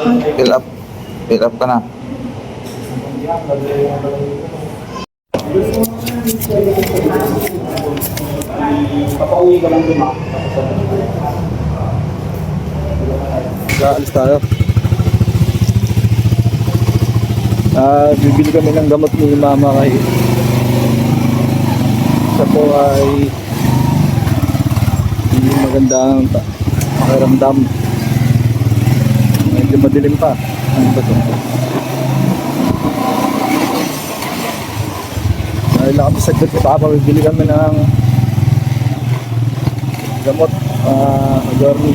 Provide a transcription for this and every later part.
Fill up. Fill up ka na. Papauwi ka lang din. Alis tayo. Bibili kami ng gamot ni mama kay siya po ay hindi magandang pakiramdam. Medyo madilim pa. Ano ba ito? Dahil lang kami saglit ni Papa, bibili kami ng gamot Journey.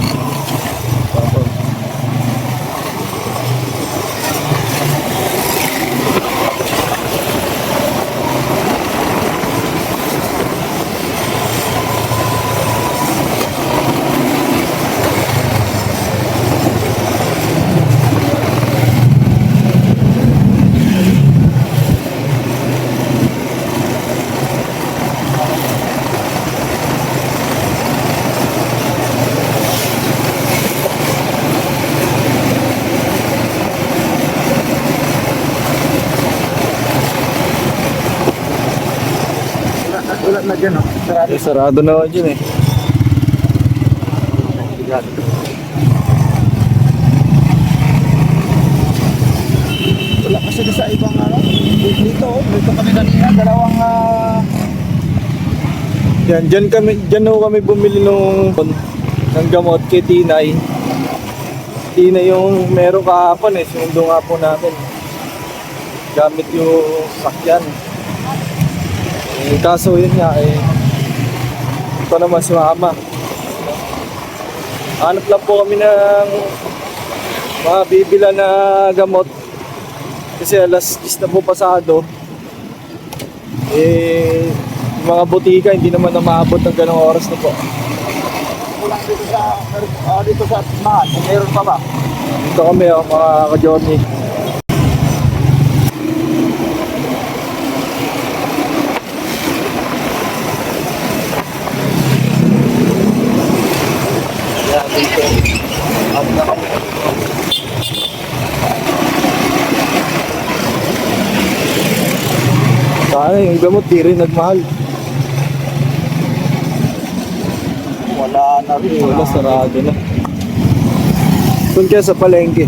Wala na dyan, no? Sarado na dyan eh. Wala kasi sa ibang ano. Dito kami kanina, dalawang Dyan ho kami bumili ng gamot kay Tinay. Tinay yung meron kahapon eh, sinundo nga po namin. Gamit yung sakyan. Kaso yun nga eh, ito naman si mama. Hanap lang po kami ng mga bibila na gamot. Kasi alas 10 na po pasado. Yung mga butika hindi naman na maabot ng ganong oras na po. kulang dito sa Mahan. Meron pa ba? Dito kami mga ka-journey. Sana yung gamot di rin nagmahal. Wala na rin. Wala, sarado na. Doon kaya sa palengke.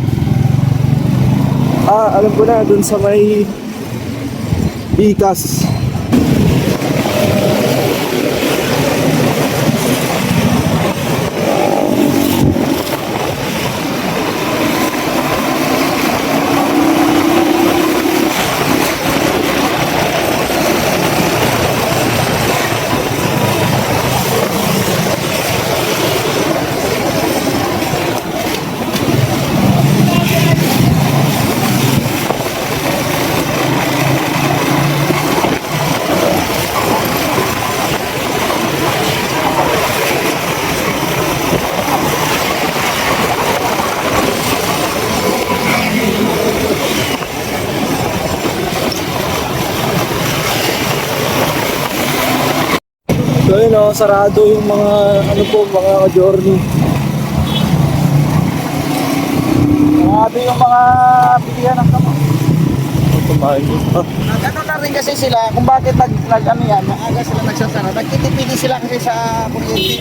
Alam ko na, doon sa may Bikas. So yun sarado yung mga mga ka-journey. Grabe yung mga pilihan ng kamot. Kumain pa. Ano na rin kasi sila kung bakit ano yan, maaga sila nagsasara. Nagtitipili sila kasi sa kuryente.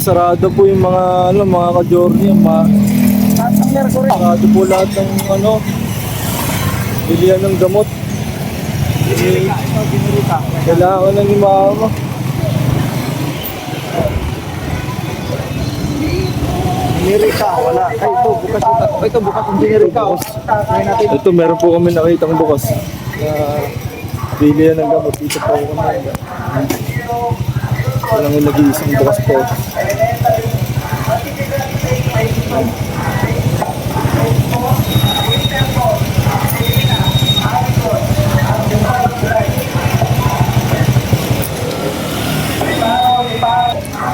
Sarado po yung mga ka-journey, Ang Mercury. sarado po lahat ng bilihan ng gamot. Kailangan na ni mama. Generika, wala. Ay, ito, bukas ito. Ito, bukas yung generika. Ito, meron po kami nakitang bukas na bilihan ng gamot dito po kami. Walang yung nag-iisang bukas po.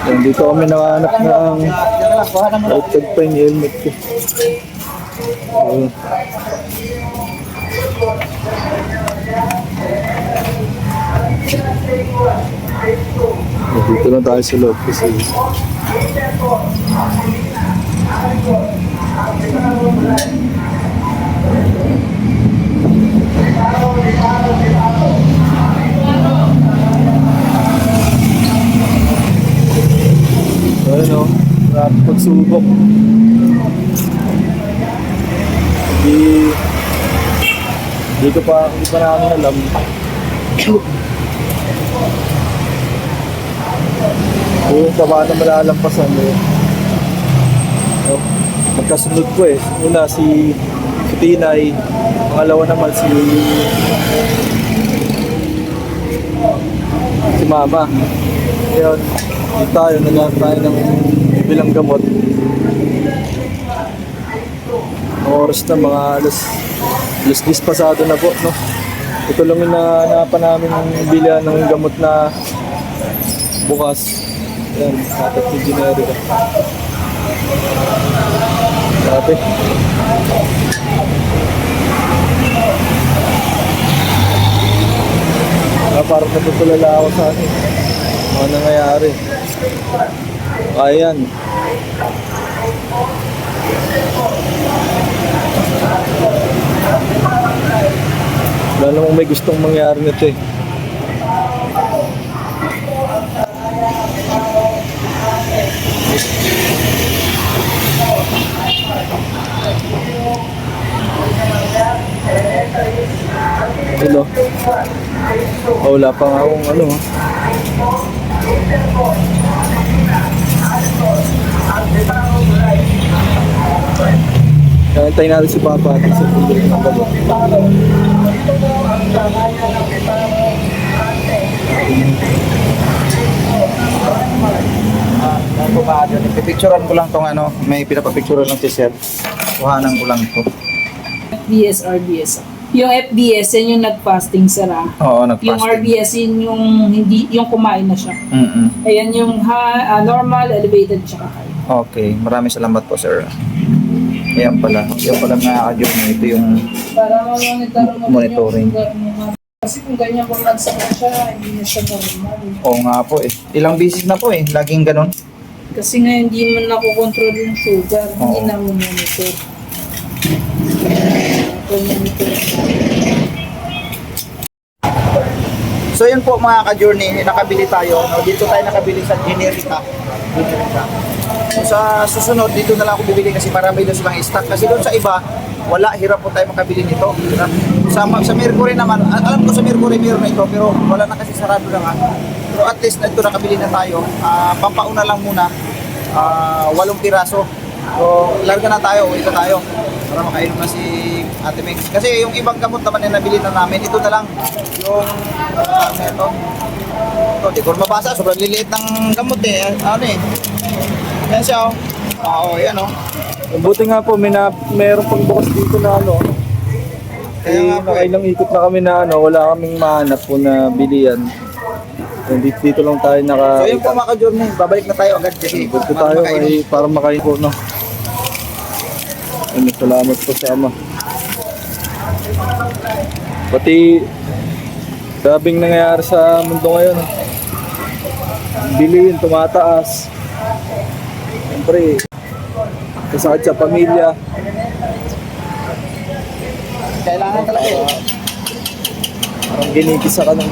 Yan, dito kami nakahanap ng outside pa yung helmet ko. Ayun. Dito na tayo sa loob kasi ayun o, marami pagsubok. Hindi pa namin alam. Yung taba na malalampasan eh. Oh, magkasunod po eh. Una si Tinay, pangalawa naman si Mama. Ngayon, dito tayo, naghahanap tayo ng bilang gamot. Ang oras na mga alas 10 pasado na po, no? Ito lang yung nahanapan namin ng bilihan ng gamot na bukas. Yan, natat si Generica. Grabe. Parang natutulala ako sa akin. Ano nangyayari? Ayan. Wala namang may gustong mangyari nito eh. Hello. Oh, wala pa nga akong ano ha. Hintayin natin si Papa at sa pulo ng gamot. Pipicturean ko lang tong ano, may pinapapicturean lang si Sir. Kuhanan ko lang to. FBS, RBS. Yung FBS, yan yung nag-fasting sara. Oo, Yung nag-fasting. RBS, yun yung hindi, yung kumain na siya. Ayan yung normal, elevated, tsaka high. Okay, maraming salamat po, Sir. Ayan pala. Ayan pala mga ka-journey. Ito yung Para ma-monitor mo monitoring. yung sugar mo. Kasi kung ganyan bumagsak na siya, hindi na siya normal. Oo nga po eh. Ilang beses na po eh. Laging ganun. Kasi nga hindi mo nakokontrol yung sugar, hindi Oo. na mo monitor. Monitor. So yun po mga ka-journey, nakabili tayo. No? Dito tayo nakabili sa Generica. Sa susunod, dito na lang ako bibili kasi marami doon silang stock. Kasi doon sa iba, wala, hirap po tayo makabili nito. Sa Mercury naman, alam ko sa Mercury meron na ito, pero wala na kasi sarado na nga. Pero at least ito nakabili na tayo. Pampauna lang muna, 8 piraso. So, larga na tayo, uwi na tayo. Para makainom na si Ate Meg. Kasi yung ibang gamot naman na nabili na namin, ito na lang. Yung, ito. Ito, di ko mabasa. Sobrang liliit ng gamot eh. Ano eh. Yan siya oh. Oo, yan oh. Buti nga po, meron pang bukas dito na ano. Kaya nga po eh. Nakailang ikot na kami na ano, wala kaming mahanap po na bilian. Dito lang tayo So yun po mga ka-journey, babalik na tayo agad kasi Dito tayo ay para makain po, no. Ay, salamat po sa Ama. Pati sabing nangyayari sa mundo ngayon. Bilihin, tumataas. Siyempre, kasakit sa pamilya. Kailangan talaga eh. Parang ginikisa ka lang.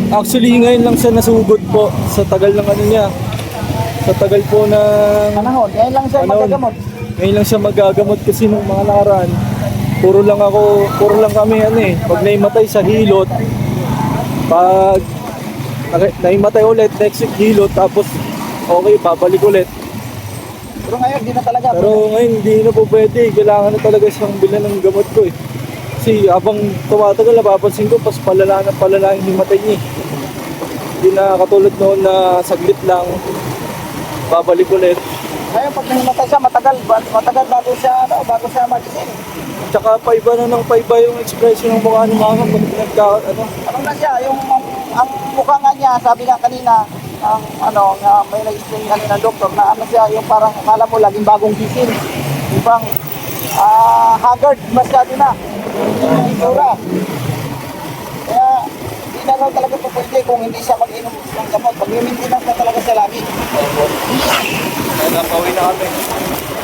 Actually, ngayon lang siya nasugod po sa tagal ng ano niya. Sa tagal po ng Panahon, ngayon lang siya Panahon. magagamot. Ngayon lang siya magagamot kasi nung mga nakaraan, puro lang kami ano eh, pag naimatay sa hilot, pag naimatay ulit, next week hilot, tapos okay, babalik ulit. Pero ngayon, di na talaga. Pero ngayon, hindi na po pwede, kailangan na talaga siyang bilan ng gamot ko eh. Kasi habang tumatagal, napapansin ko, pas palala na palala yung himatay niya eh. Hindi na katulad noon na saglit lang, babalik ulit. Ngayon, pag nahimatay siya, matagal bago siya magising. Tsaka paiba na ng paiba yung expression ng mukha ni mama pag Ano na siya, ang mukha nga niya, sabi nga kanina, nga may nag-explain kanina ng doktor na ano siya, yung parang akala mo laging bagong gising. Ibang haggard masyado na. Yung itsura. Kaya, hindi na raw talaga po pwede kung hindi siya mag-inom ng gamot. Pag-maintenance na talaga siya lagi. Kaya napawi na kami.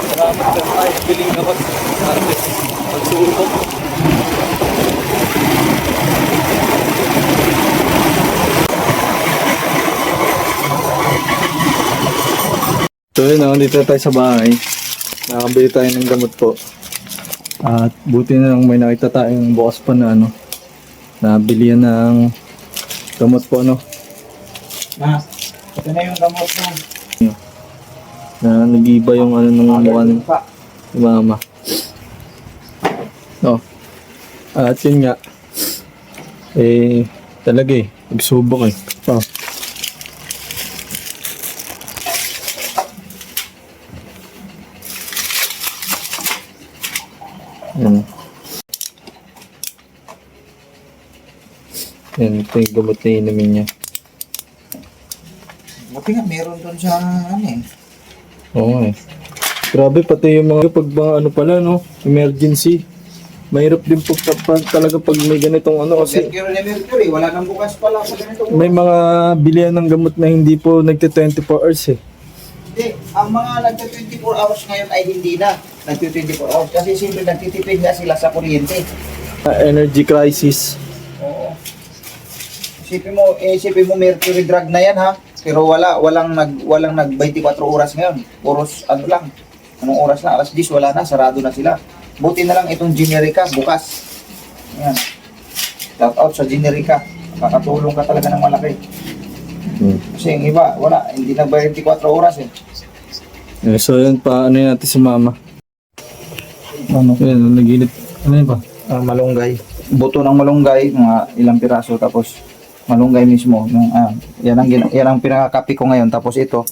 Salamat sa ay, biling na kasi. Pagsuubok. So yun, dito tayo sa bahay. Nakabili tayo ng gamot po. At buti na lang may nakita tayong bukas pa na nabilihan ng gamot po Ito na yung gamot mo. na nag-iba yung ng mukha ni mama. At yun nga, talaga nagsubok Yan. Yan, ito yung gamot na inumin niya. Buti nga, meron doon sa Oo Grabe, pati yung mga pala, emergency. Mahirap din po talaga pag may ganitong kasi Mercury, wala nang bukas pala sa ganito. may mga bilihan ng gamot na hindi po nagte-24 hours Hindi, ang mga nagta-24 hours ngayon ay hindi na nagta-24 hours kasi simple nagtitipid nga sila sa kuryente. Energy crisis. Oo. Isipin mo mercury drug na yan ha. Pero walang nag 24 oras ngayon. Puros lang. Anong oras na? Alas 10 wala na, sarado na sila. Buti na lang itong Generica bukas. Ayan. Shout out sa Generica. Makakatulong ka talaga ng malaki. Kasi yung iba, hindi na 24 oras So yun pa, natin si mama. Yun, naginit. Ano yun pa? Malunggay. Buto ng malunggay, mga ilang piraso, tapos malunggay mismo. Yan ang pinakakapi ko ngayon. Tapos itong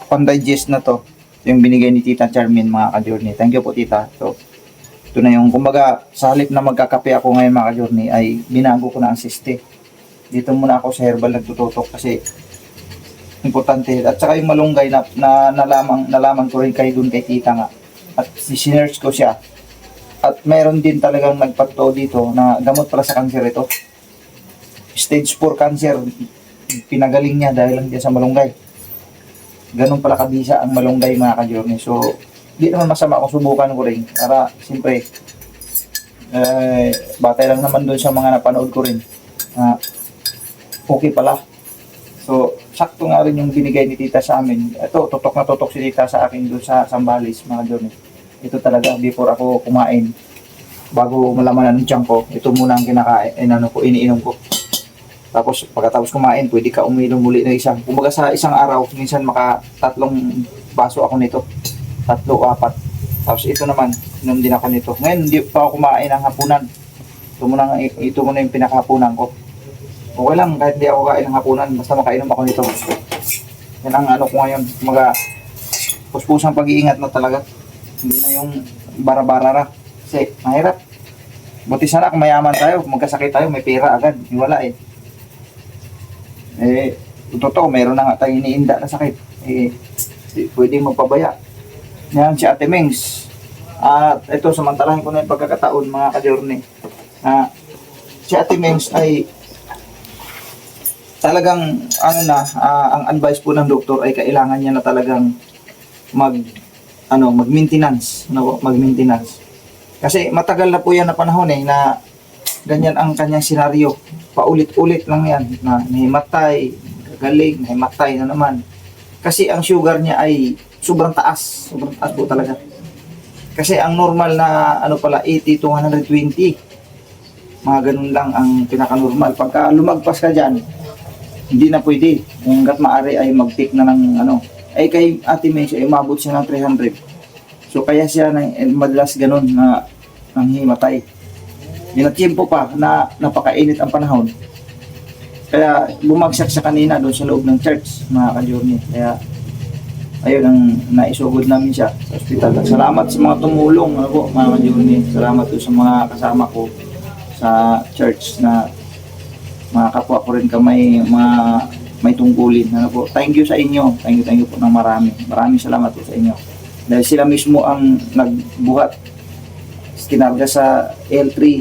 pan-digest na to, yung binigay ni Tita Charmin, mga ka-journey. Thank you po, Tita. So, ito na yung, kumbaga, sa halip na magkakape ako ngayon, mga ka-journey, ay binago ko na ang siste. Dito muna ako sa herbal nagtututok kasi importante. At saka yung malunggay na nalaman ko rin doon kay Tita nga. At sinerge ko siya. At mayroon din talagang nagpagto dito na gamot para sa cancer ito. Stage 4 cancer. Pinagaling niya dahil lang diyan sa malunggay. Ganun pala kabisa ang malunggay, mga ka-journey. So, di naman masama kung subukan ko rin. Para, siyempre, batay lang naman doon sa mga napanood ko rin. Okay pala. So, sakto nga rin yung binigay ni Tita sa amin. Ito, tutok na tutok si Tita sa akin doon sa Sambales, mga journey. Ito talaga, before ako kumain, bago malaman ng tiyan ko, ito muna ang kinakain, iniinom ko. Tapos, pagkatapos kumain, pwede ka uminom muli ng isang. Kumbaga sa isang araw, minsan tatlong baso ako nito. 3 o 4. Tapos ito naman, inom din ako nito. Ngayon, hindi pa ako kumain ng hapunan. Ito muna yung pinakahapunan ko. Okay lang, kahit hindi ako kain ng hapunan, basta makainom ako nito. Yan ang ko ngayon. Kumaga, puspusang pag-iingat na talaga. Hindi na yung bara-bara. Kasi, mahirap. Buti sana kung mayaman tayo, kung magkasakit tayo, may pera agad. Wala totoo, meron na nga tayong iniinda na sakit. Pwede magpabaya. Yan si Ate Mengs. At ito, samantalahin ko na yung pagkakataon, mga ka-journey. Si Ate Mengs ay talagang, ang advice po ng doktor ay kailangan niya na talagang mag-maintenance. Mag-maintenance. Kasi matagal na po yan na panahon na ganyan ang kanyang senaryo. Paulit-ulit lang yan na nahimatay, gagaling, nahimatay na naman. Kasi ang sugar niya ay sobrang taas po talaga. Kasi ang normal na 80 to 120. Mga ganun lang ang pinaka-normal. Pagka lumagpas ka dyan, hindi na pwede. Hanggat maaari ay mag-take na ng kay Ate Mengs ay umabot siya ng 300. So kaya siya madalas ganun na nanghimatay. Tinatiyempo pa na napakainit ang panahon. Kaya bumagsak siya kanina doon sa loob ng church, mga ka-journey. Kaya ayun ang naisugod namin siya sa ospital. At salamat sa mga tumulong, ano po, mga ka-journey. Salamat po sa mga kasama ko sa church na mga kapwa ko rin kamay, may tungkulin. Ano po. Thank you sa inyo. Thank you po ng marami. Maraming salamat po sa inyo. Dahil sila mismo ang nagbuhat. Kinarga sa L3.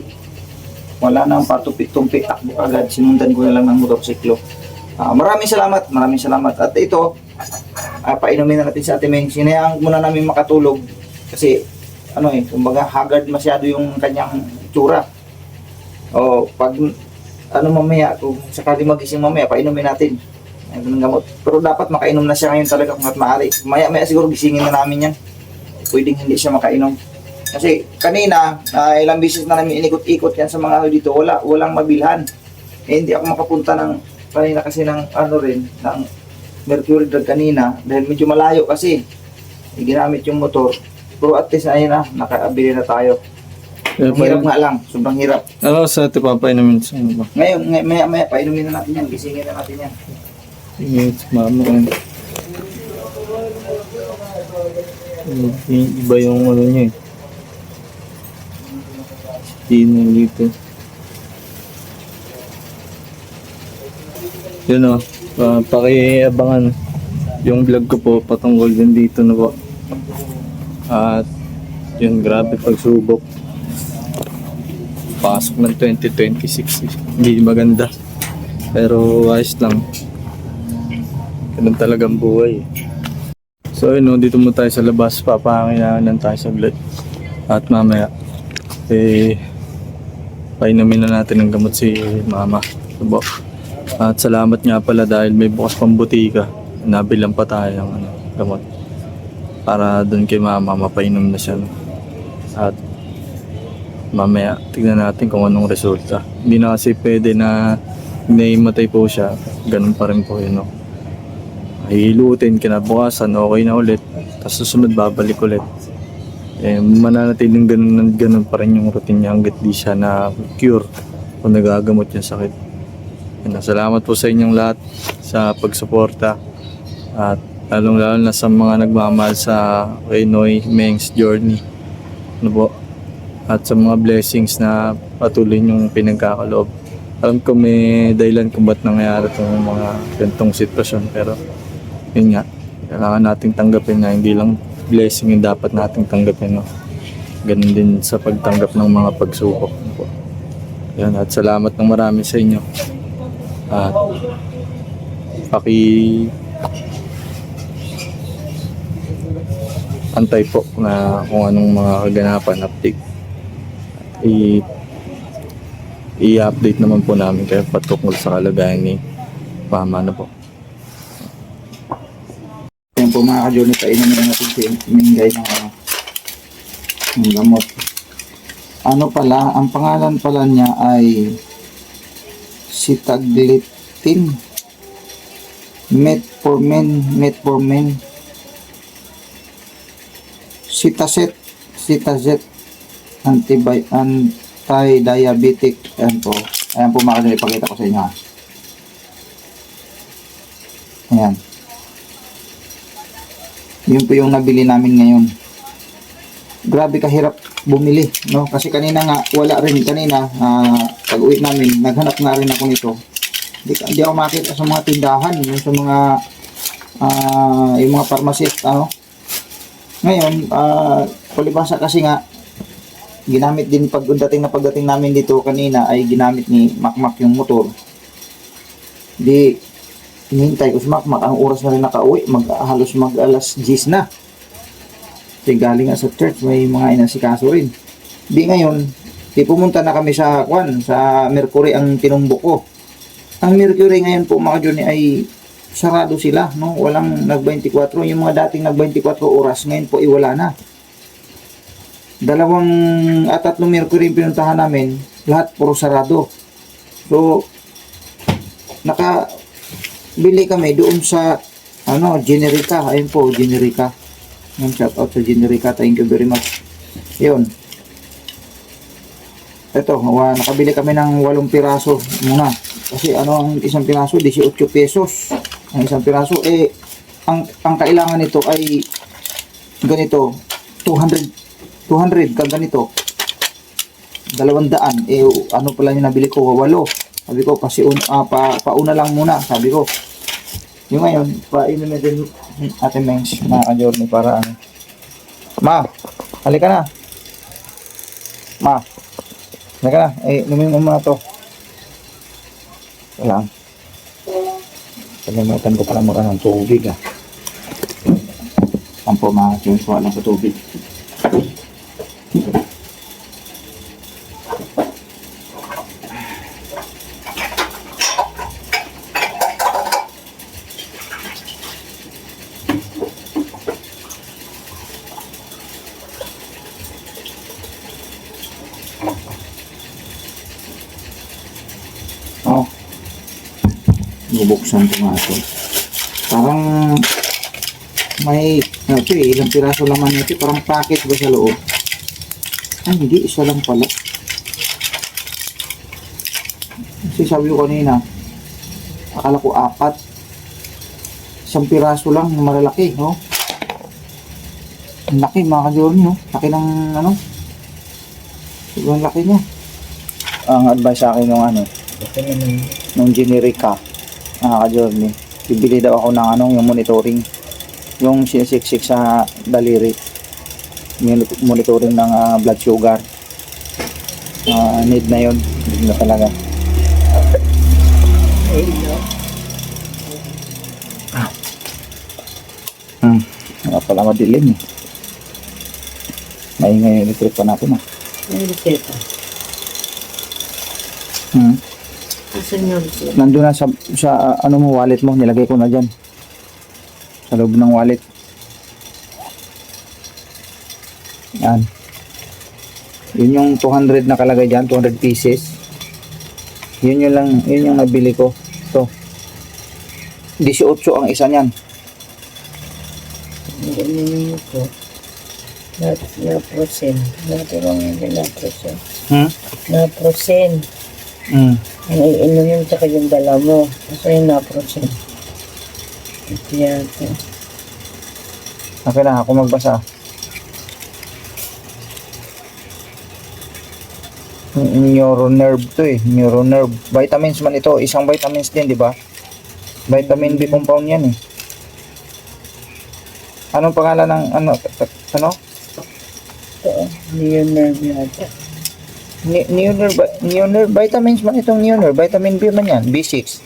Wala nang patupit-tumpit, takbo agad. Sinundan ko na lang ng motorsiklo. Maraming salamat. At ito, painumin na natin sa Ate Meng. Sinayang muna namin makatulog kasi kumbaga haggard masyado yung kanyang tsura. O pag mamaya, kung sakali magising mamaya, painumin natin ng gamot. Pero dapat makainom na siya ngayon talaga kung at maaari. Maya siguro gisingin na namin yan. Pwedeng hindi siya makainom. Kasi kanina, ilang beses na namin inikot-ikot yan sa mga dito, walang mabilhan. Hindi ako makapunta kanina kasi ng Mercury Drug kanina dahil medyo malayo kasi ginamit yung motor. Pero at least ayun na, nakabili na tayo. Ang hirap nga lang, sobrang hirap. Ano sa ito papainumin sa ano ba? Ngayon, maya, painumin na natin yan, gisingin na natin yan. Sige, mama ko. Iba yung ano niya eh. Tina dito. Yun o, pakiabangan yung vlog ko po patungkol din dito na po. At yun, grabe pagsubok. Pasok ng 2026, hindi maganda. Pero ayos lang. Ganun talagang buhay. So yun o, dito mo tayo sa labas, papahanginan tayo saglit. At mamaya, painumin na natin ng gamot si mama. Diba? At salamat nga pala dahil may bukas pang butika. Nabilang pa tayo ng gamot. Para doon kay mama, mapainom na siya. No? At mamaya, tignan natin kung anong resulta. Hindi na kasi pwede na naimatay po siya. Ganun pa rin po yun. No? Hihilutin, kinabukasan, okay na ulit. Tapos susunod, babalik ulit. Mananatiling ganun pa rin yung routine niya hanggat di siya na cure o nagagamot yung sakit. Salamat po sa inyong lahat sa pagsuporta at lalong-lalo na sa mga nagmamahal sa Noy Meng's journey. Ano po? At sa mga blessings na patuloy niyong pinagkakaloob. Alam ko may dahilan kung ba't nangyayari itong mga ganitong sitwasyon, pero yun nga, kailangan nating tanggapin na hindi lang blessing yung dapat nating tanggapin. No? Ganun din sa pagtanggap ng mga pagsubok. No? Yan, at salamat ng marami sa inyo. At antay po na kung anong mga kaganapan, update. I-update naman po namin kayo patungkol sa kalagayan ni mama na po. Yan po mga ka-journey, painumin na natin si Mingay ng gamot. Ang pangalan pala niya ay sitagliptin, metformin, Citazet, anti-diabetic. Ayan po mga ka-journey, ipakita ko sa inyo. Ayan. Yun po yung nabili namin ngayon. Grabe kahirap bumili, no? Kasi kanina nga, wala rin kanina. Pag uwi namin, naghanap nga rin ako nito. Hindi ako makita sa mga tindahan, yung sa mga yung mga pharmacist, Ngayon, palibasa kasi nga, ginamit din pagdating namin dito kanina ay ginamit ni Makmak yung motor. Hinihintay ko si Makmak, ang oras na rin nakauwi, halos mag-alas 10 na. Kasi galing nga sa church, may mga inasikaso rin. Ngayon, pumunta na kami sa Mercury ang tinumbok ko. Ang Mercury ngayon po mga journey ay sarado sila, no? Walang nag-24. Yung mga dating nag-24 oras, ngayon po iwala na. 2 at 3 Mercury yung pinuntahan namin, lahat puro sarado. So, bili kami doon sa Generica. Ayun po, Generica. Shout out sa Generica. Thank you very much. Yun. Ito, nakabili kami ng 8 piraso muna. Kasi ano, ang isang piraso, 18 pesos. Ang isang piraso, ang kailangan nito ay ganito, 200 kag ganito. 200. Ano pala yung nabili ko? 8. Sabi ko, pauna lang muna. Sabi ko, yung ngayon, painom na din Ate Mengs, mga ka-journey, para ano. Ma, halika na. Ma, halika na. Inumin mo muna to. Wala. Kalimutan ko pala maka ng tubig, ah. Ang po, mga ka-journey, wala sa tubig. Oh, bubuksan ko nga ito. Parang may, ito ilang piraso laman ito. Parang packet ba sa loob? Ay, hindi. Isa lang pala. Kasi sabi ko kanina, akala ko 4. Isang piraso lang, malalaki, no? Ang laki, mga ka-journey, no? Laki ng, ano? Sobrang laki niya. Ang advice sa akin nung ano, nung generica, mga ka-journey, bibili daw ako ng ano, yung monitoring, yung sinisiksik sa daliri, yung monitoring ng blood sugar. Need na yun, need na talaga. Wala pala madilim, eh. Maingay yung electric pa natin, ah. Yung reseta. Asan yung reseta? Nandun na sa ano mo, wallet mo, nilagay ko na dyan. Sa loob ng wallet. Yan. Yun yung 200 na kalagay dyan, 200 pieces. Yun yung nabili ko. Ito. 18 ang isa niyan. Hindi ko. Na-prosen. Natirong hindi na-prosen. Na-prosen. Ang iinumin tsaka yung dala mo. Kasi yung na-prosen. Ito yata. Okay na, ako magbasa. Neuronerve to, eh. Neuronerve. Vitamins man ito. Isang vitamins din, di ba? Vitamin B compound yan, eh. Anong pangalan ng ano? Ito. Neonerve yata. Neonerve vitamins man itong Neonerve. Vitamin B man yan. B6.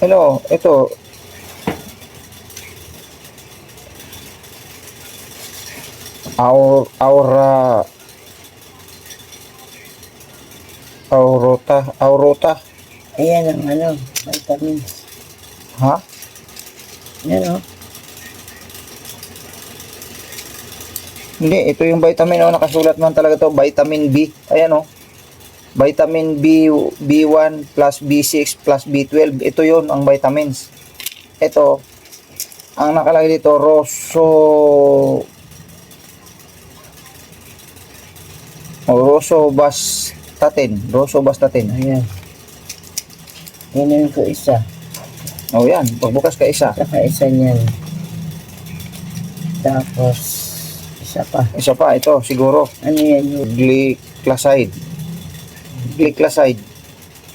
Ano? Ito. Aurota. Ayan ang ano. Vitamins. Ha? Yan o. Hindi, ito yung vitamin, oh, nakasulat man talaga to, vitamin B. Ayan, oh. Vitamin B1 plus B6 plus B12. Ito yun, ang vitamins. Ito, ang nakalagay dito, rosobastatin. Ayan. Inumin ko isa. Oh, yan. Pagbukas ka isa. Saka isa niyan. Tapos, isa pa. Isa pa, ito, siguro. Ano yan yung Glycoside.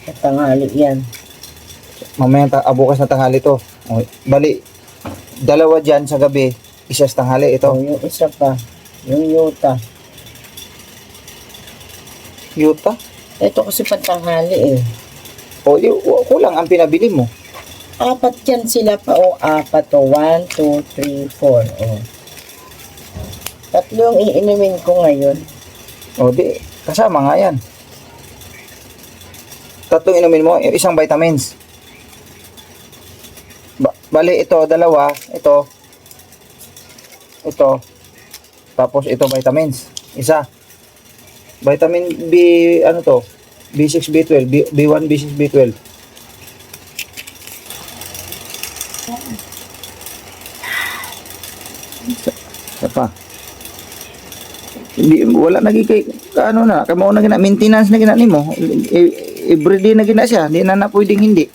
sa tanghali yan? Mamaya, bukas na tanghali to. Oh, bali, dalawa dyan sa gabi, isa sa tanghali. O, Ito, yung isa pa. Yung yuta. yuta. Ito kasi pantanghali eh. O, kulang ang pinabili mo. 4 yan sila pa. O, 4 o. 1, 2, 3, 4. O. 3 yung iinumin ko ngayon. O, di, kasama nga yan. 3 inumin mo, isang vitamins. Bali, ito, 2, ito, tapos ito vitamins, isa. Vitamin B, ano to? B6, B12, B1, B6, B12. Isa pa. Hindi, wala nagigay, ano na, kamo na gina, maintenance na gina nimo. Everyday na gina siya, hindi na pwedeng hindi.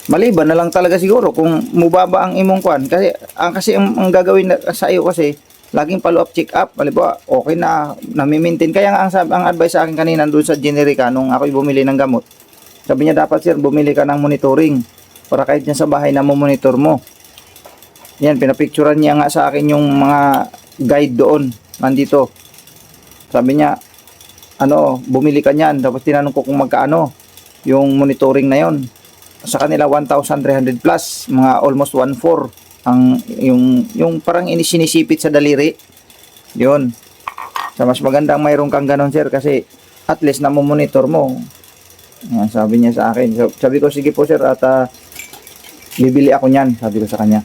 Maliban na lang talaga siguro kung mubaba ang imong kwan. Kasi ang gagawin sa iyo kasi, laging follow-up, check-up. Halimbawa, okay na, nami-maintain. Kaya nga ang advice sa akin kanina doon sa generica, nung ako'y bumili ng gamot, sabi niya, dapat sir, bumili ka ng monitoring para kahit niya sa bahay na monitor mo. Yan, pinapicturean niya nga sa akin yung mga guide doon, nandito. Sabi niya, bumili ka niyan. Tapos tinanong ko kung magkaano yung monitoring na yon. Sa kanila 1,300 plus, mga almost 1,400 ang yung parang sinisipit sa daliri. Yun. So, mas magandang mayroon kang ganon sir kasi at least na monitor mo. Yan, sabi niya sa akin. So, sabi ko sige po sir at bibili ako niyan, sabi ko sa kanya.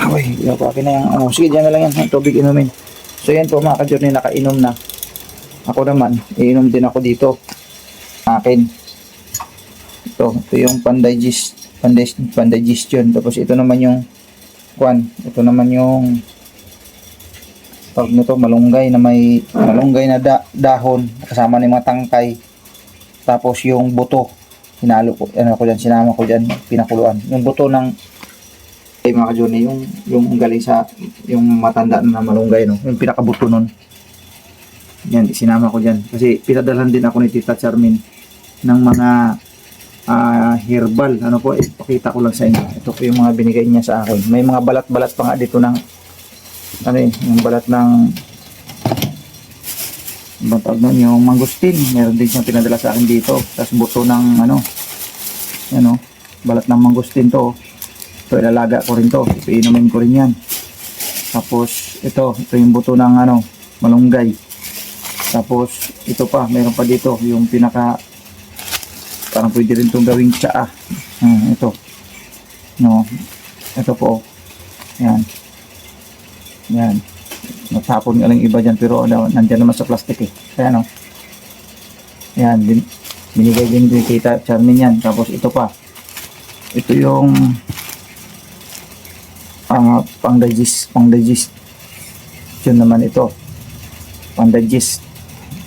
Ay, akin na yung sige, dyan na lang yan, tubig inumin. So yan po mga ka-journey, nakainom na. Ako naman, iinom din ako dito. Akin. Ito yung pandigestion. Tapos ito naman yung ito naman yung tawag nito, malunggay na may malunggay na dahon kasama ng mga tangkay. Tapos yung buto, sinama ko diyan, pinakuluan. Yung buto ng mga ka-journey, yung galing sa yung matanda na malunggay, no, yung pinakabuto nun. Yan, sinama ko diyan kasi pinadalhan din ako ni Tita Charmin ng mga herbal. Pakita ko lang sa inyo. Ito po yung mga binigay niya sa akin. May mga balat-balat pa nga dito ng yung balat ng batag nun, yung mangustin. Meron din siyang pinadala sa akin dito. Tapos buto ng balat ng mangustin to. So ilalaga ko rin to. Iinumin ko rin yan. Tapos ito yung buto ng malunggay. Tapos ito pa, meron pa dito yung pinaka parang pwede rin itong gawing tsaa. Ito. No. Ito po. Yan. Yan. Natapon nga lang iba dyan pero nandiyan naman sa plastic eh. Kaya yan. Binigay din kita Charmin yan. Tapos ito pa. Ito yung pang-digest yun naman ito, pang-digest.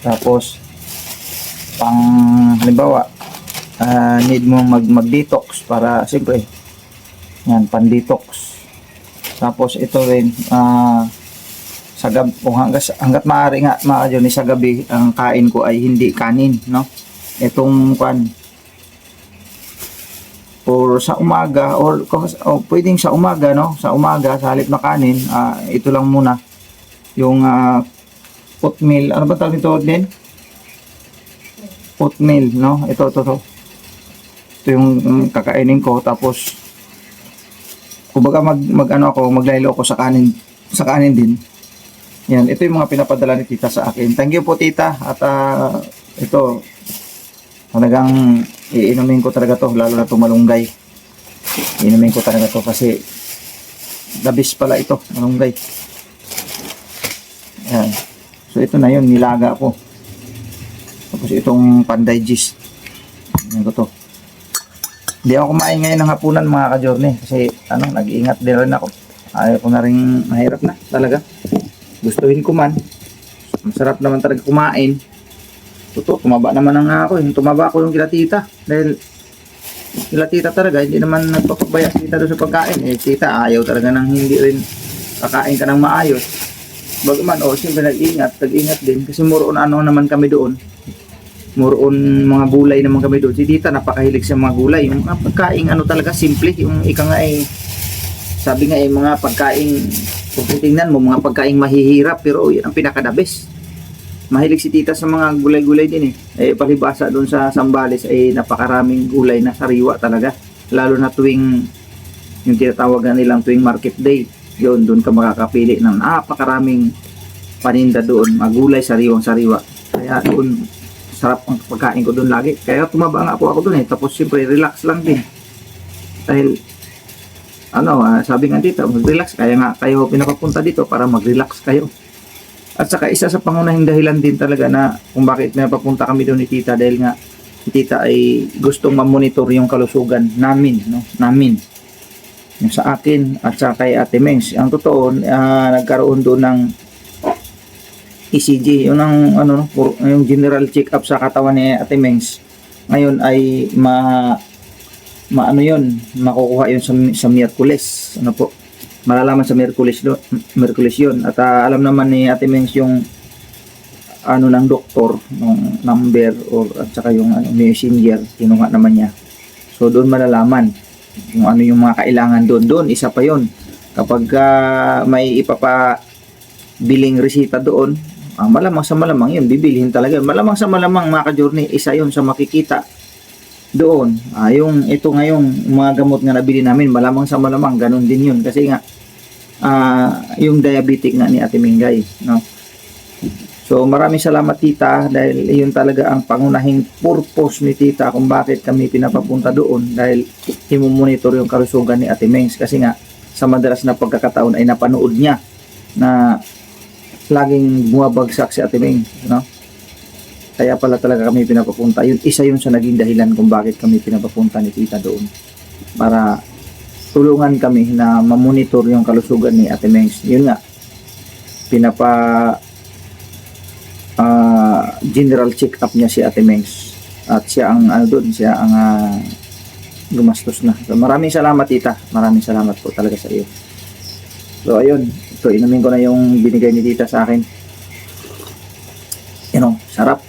Tapos halimbawa need mo mag-detox para siyempre yan, pan-detox. Tapos ito rin sa gabi, hanggat maaari nga mga yun, sa gabi ang kain ko ay hindi kanin, no, itong or sa umaga or pwedeng sa umaga, no, sa umaga sa halip na kanin, ito lang muna yung oatmeal. Ano ba tawag nito din? Oatmeal, no, ito yung kakainin ko. Tapos kumbaga maglaylo ako sa kanin din. Yan, ito yung mga pinapadala ni Tita sa akin. Thank you po Tita. At ito talagang iinumin ko talaga to, lalo na itong malunggay. Iinumin ko talaga to kasi labis pala ito, malunggay. Yan. So ito na yun, nilaga ko. Tapos itong pandigest. Yan ko to. Hindi ako kumain ngayon ng hapunan mga ka-journey kasi nag-iingat din rin ako. Ayaw ko na rin, mahirap na talaga. Gustuhin ko man. Masarap naman talaga kumain. Totoo, tumaba naman ako. Tumaba ako yung kila Tita. Dahil kila Tita talaga, hindi naman nagpapabaya Tita doon sa pagkain. Tita, ayaw talaga nang hindi rin kakain ka ng maayos. Bagaman, siyempre nag-ingat din. Kasi more on naman kami doon. More on mga gulay naman kami doon. Si Tita, napakahilig sa mga gulay. Yung mga pagkain, talaga, simple. Yung ika nga sabi nga mga pagkain, kung titingnan mo, mga pagkain mahihirap. Pero yan ang pinaka-the-best. Mahilig si Tita sa mga gulay-gulay din palibasa doon sa Zambales napakaraming gulay na sariwa talaga. Lalo na tuwing yung tinatawagan nilang tuwing market day. Yun, doon ka makakapili ng napakaraming paninda doon. Magulay, sariwang-sariwa. Kaya doon, sarap ang pagkain ko doon lagi. Kaya tumaba nga po ako doon Tapos siyempre, relax lang din. Dahil, sabi nga dito, mag-relax. Kaya nga kayo pinapapunta dito para mag-relax kayo. At saka isa sa pangunahing dahilan din talaga na kung bakit napapunta kami doon ni Tita dahil nga tita ay gustong ma-monitor yung kalusugan namin, no? Namin. Yung sa akin at sa kay Ate Mengs. Ang totoo, nagkaroon doon ng ECG, yun ang ano, yung general check-up sa katawan ni Ate Mengs. Ngayon ay maano yun, makukuha yun sa Miyerkules. Ano po? Malalaman sa Miyerkules yun. At alam naman ni Ate Mengs yung ano ng doktor, ng number at saka yung messenger, kinuha naman niya. So doon malalaman kung ano yung mga kailangan doon. Isa pa yon. Kapag may ipapabiling resita doon, malamang sa malamang yun, bibilihin talaga. Malamang sa malamang mga ka-journey, isa yun sa makikita doon. Yung ito ngayong mga gamot nga nabili namin, malamang sa malamang, ganun din yun. Kasi nga, yung diabetic nga ni Ate Mingay, no? So maraming salamat tita, dahil yun talaga ang pangunahing purpose ni tita kung bakit kami pinapapunta doon, dahil imumonitor yung kalusugan ni Ate Mengs. Kasi nga sa madalas na pagkakataon ay napanood niya na laging bumabagsak si Ate Mengs, no? Kaya pala talaga kami pinapapunta. Yun, isa yun sa naging dahilan kung bakit kami pinapapunta ni tita doon, para tulungan kami na mamonitor yung kalusugan ni Ate Mengs. Yun nga, general check-up niya si Ate Mengs. At siya ang siya ang gumastos na. So, maraming salamat tita. Maraming salamat po talaga sa iyo. So ayun, ito inumin ko na yung binigay ni tita sa akin. Sarap.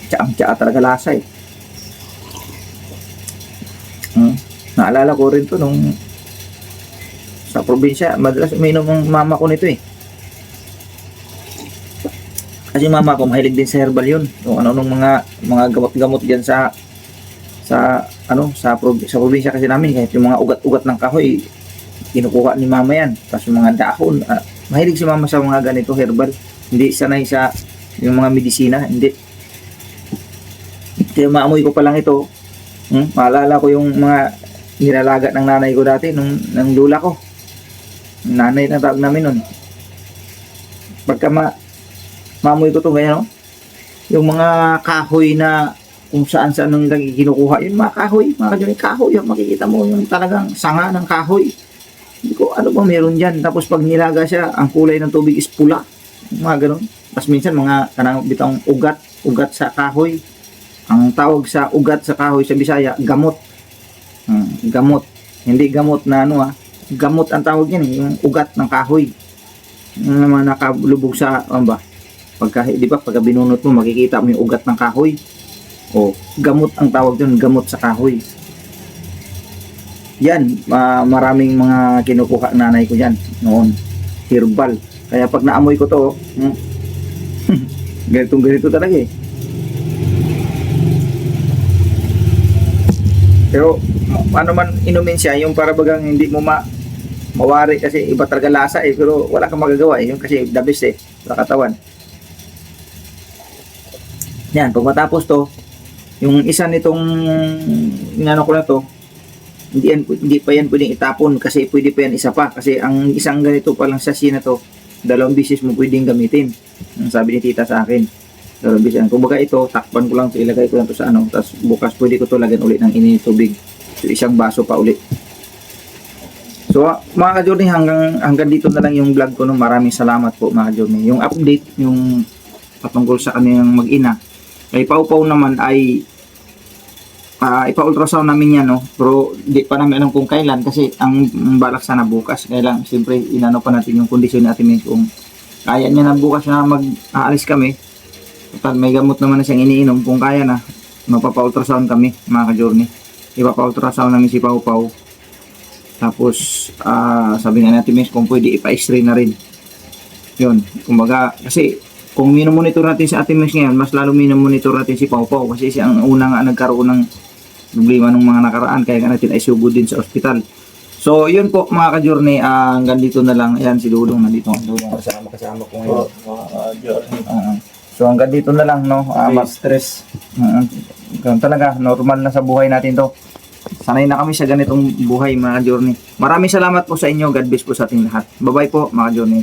Tsaang-tsaa talaga lasa eh. Naalala ko rin to nung sa probinsya, madalas uminom ng mama ko nito eh. Kasi mama ko mahilig din sa herbal yun. Yung ano-anong mga gamot-gamot diyan sa probinsya kasi namin, kahit yung mga ugat-ugat ng kahoy kinukuha ni mama yan. Tapos yung mga dahon, mahilig si mama sa mga ganito herbal. Hindi sanay sa yung mga medisina, hindi. Kaya maamoy ko pa lang ito. Maalala ko yung mga nilalaga ng nanay ko dati ng lula ko. Nanay na tawag namin nun. Pagka maamoy ko ito ganyan, no? Yung mga kahoy na kung saan nung kinukuha, yung mga kahoy, yung makikita mo yung talagang sanga ng kahoy. Hindi ko ano ba meron dyan. Tapos pag nilaga siya, ang kulay ng tubig is pula. Mga ganun. Tapos minsan mga kanang bitang ugat sa kahoy. Ang tawag sa ugat sa kahoy sa Bisaya, gamot. Gamot. Hindi gamot na gamot ang tawag yan, yung ugat ng kahoy. Yung naman nakalubog sa pagka binunot mo, makikita mo yung ugat ng kahoy. Gamot ang tawag doon, gamot sa kahoy. Yan, maraming mga kinukuha nanay ko yan noon, herbal. Kaya pag naamoy ko to, ganito talaga eh. Pero ano man inumin siya, yung para bagang hindi mo mawari kasi iba talaga lasa eh, pero wala kang magagawa eh, yung kasi the best eh, sa katawan. Yan, pag matapos to, yung isa nitong inano ko na to, hindi pa yan pwedeng itapon kasi pwede pa yan isa pa, kasi ang isang ganito pa lang sachet na to, 2 beses mo pwedeng gamitin. Ang sabi ni tita sa akin, 2 beses. Kung baga ito, takpan ko lang to, ilagay ko lang to sa tapos bukas pwede ko to lagyan ulit ng init tubig. So, isang baso pa ulit. So mga ka-journey, hanggang dito na lang yung vlog ko. Maraming salamat po mga ka-journey. Yung update, yung patungkol sa kanyang mag-ina, kay Pau-Pau naman ay ipa-ultrasound namin yan, no? Pero di pa namin alam kung kailan kasi ang balak sana bukas. Kaya lang, siyempre, inano pa natin yung kondisyon ni Ate Mengs kung kaya niya na bukas na mag-aalis kami. Total, may gamot naman na siyang iniinom. Kung kaya na, magpapa-ultrasound kami, mga ka-journey. Ipapa-ultrasound namin si Pau-Pau. Tapos, sabi nga ni Ate Mengs kung pwede ipa-x-ray na rin. Yun, kumbaga, kasi kung minomonitor natin si Ate Mengs ngayon, mas lalo minomonitor natin si Pau-Pau kasi siya ang una nga nagkaroon ng problema ng mga nakaraan, kaya nga natin ay sugod din sa ospital. So yun po mga ka-journey, hanggang dito na lang. Ayan si Dudong nandito. Dudong kasama ko ngayon. So hanggang dito na lang, no? Stress. Ganun talaga, normal na sa buhay natin to. Sanay na kami sa ganitong buhay mga ka-journey. Maraming salamat po sa inyo. God bless po sa ating lahat. Bye bye po mga ka-journey.